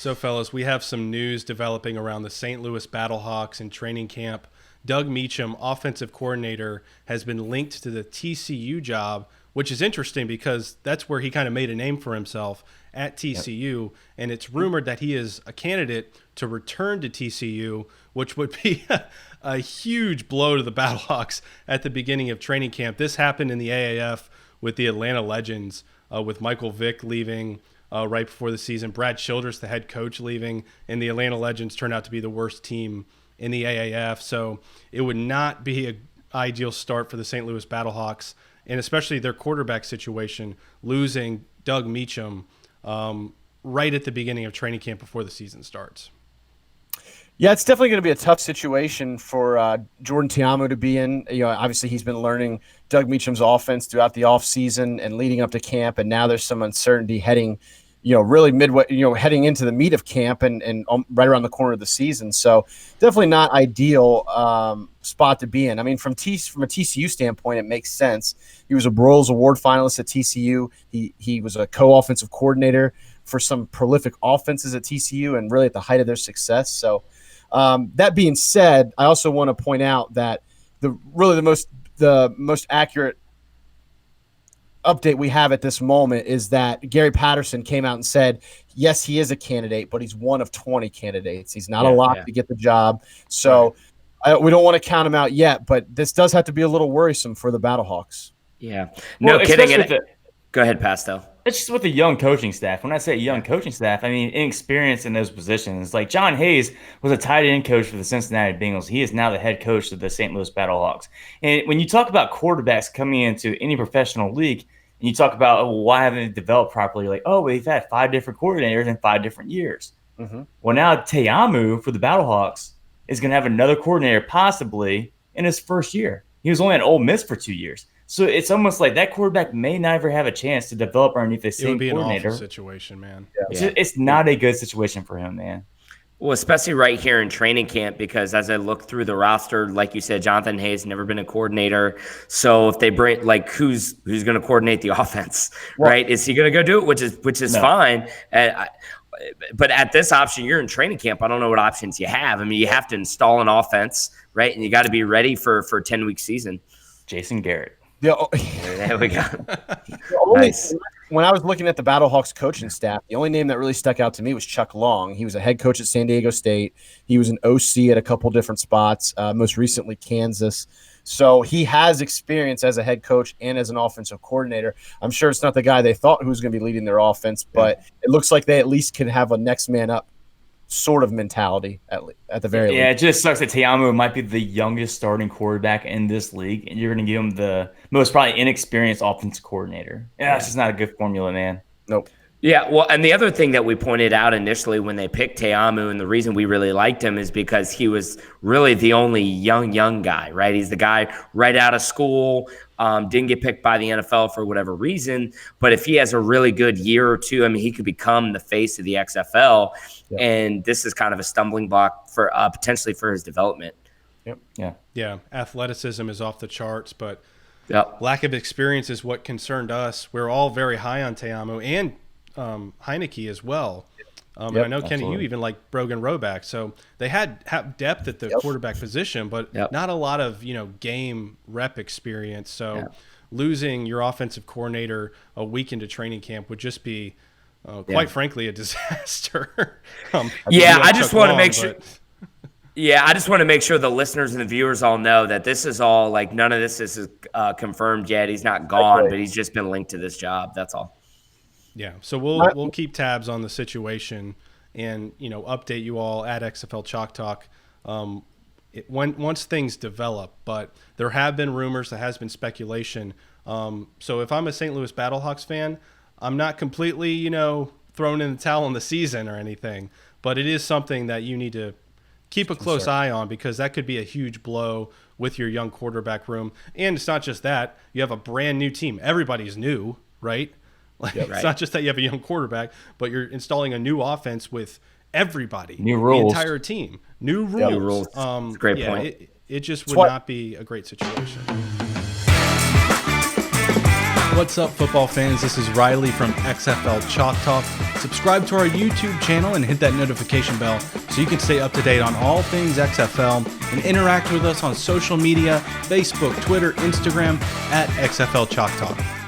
So, fellas, we have some news developing around the St. Louis BattleHawks in training camp. Doug Meacham, offensive coordinator, has been linked to the TCU job, which is interesting because that's where he kind of made a name for himself at TCU. Yep. And it's rumored that he is a candidate to return to TCU, which would be a huge blow to the BattleHawks at the beginning of training camp. This happened in the AAF with the Atlanta Legends, with Michael Vick leaving right before the season, Brad Childress, the head coach, leaving, and the Atlanta Legends turned out to be the worst team in the AAF. So it would not be an ideal start for the St. Louis BattleHawks, and especially their quarterback situation, losing Doug Meacham right at the beginning of training camp before the season starts. Yeah, it's definitely going to be a tough situation for Jordan Ta'amu to be in. Obviously he's been learning Doug Meacham's offense throughout the offseason and leading up to camp, and now there's some uncertainty heading, really midway, heading into the meat of camp and right around the corner of the season. So definitely not ideal spot to be in. I mean, from a TCU standpoint, it makes sense. He was a Broyles Award finalist at TCU. He was a co-offensive coordinator for some prolific offenses at TCU and really at the height of their success. So that being said, I also want to point out that the most accurate update we have at this moment is that Gary Patterson came out and said, yes, he is a candidate, but he's one of 20 candidates. He's not a lock to get the job. So we don't want to count him out yet, but this does have to be a little worrisome for the BattleHawks. Yeah. No kidding. Go ahead, Pasto. It's just with the young coaching staff. When I say young coaching staff, I mean inexperience in those positions. Like John Hayes was a tight end coach for the Cincinnati Bengals. He is now the head coach of the St. Louis BattleHawks. And when you talk about quarterbacks coming into any professional league, and you talk about why haven't they developed properly, you're like, we've had 5 different coordinators in 5 different years. Mm-hmm. Well, now Ta'amu for the BattleHawks is going to have another coordinator possibly in his first year. He was only at Ole Miss for 2 years. So it's almost like that quarterback may never have a chance to develop underneath the same coordinator. It would be an awful situation, man. Yeah. It's not a good situation for him, man. Well, especially right here in training camp, because as I look through the roster, like you said, Jonathan Hayes never been a coordinator. So if they bring who's going to coordinate the offense, right? Is he going to go do it? Which is fine. But at this option, you're in training camp. I don't know what options you have. I mean, you have to install an offense, right? And you got to be ready for a 10-week season. Jason Garrett. There we go. Nice. When I was looking at the BattleHawks coaching staff, the only name that really stuck out to me was Chuck Long. He was a head coach at San Diego State. He was an OC at a couple different spots, most recently Kansas. So he has experience as a head coach and as an offensive coordinator. I'm sure it's not the guy they thought who was going to be leading their offense, but it looks like they at least can have a next man up sort of mentality at the very least. Yeah, it just sucks that Ta'amu might be the youngest starting quarterback in this league, and you're going to give him the most probably inexperienced offensive coordinator. Yeah, it's just not a good formula, man. Nope. Yeah, well, and the other thing that we pointed out initially when they picked Ta'amu, and the reason we really liked him is because he was really the only young guy, right? He's the guy right out of school, didn't get picked by the NFL for whatever reason, but if he has a really good year or two, I mean, he could become the face of the XFL, and this is kind of a stumbling block for potentially for his development. Yep. Yeah, athleticism is off the charts, but lack of experience is what concerned us. We're all very high on Ta'amu and Heineke as well. And I know, Kenny, you even like Brogan Roback. So they have depth at the quarterback position, but not a lot of game rep experience. So losing your offensive coordinator a week into training camp would just be, quite frankly, a disaster. I just want to make sure. Yeah, I just want to make sure the listeners and the viewers all know that this is all none of this is confirmed yet. He's not gone, but he's just been linked to this job. That's all. Yeah, so we'll keep tabs on the situation and update you all at XFL Chalk Talk once things develop. But there have been rumors, there has been speculation. So if I'm a St. Louis BattleHawks fan, I'm not completely thrown in the towel on the season or anything. But it is something that you need to keep a close eye on, because that could be a huge blow with your young quarterback room. And it's not just that. You have a brand new team. Everybody's new, right? It's not just that you have a young quarterback, but you're installing a new offense with everybody. New rules. The entire team. New rules. Great point. It just would not be a great situation. What's up, football fans? This is Riley from XFL Chalk Talk. Subscribe to our YouTube channel and hit that notification bell so you can stay up to date on all things XFL and interact with us on social media, Facebook, Twitter, Instagram, at XFL Chalk Talk.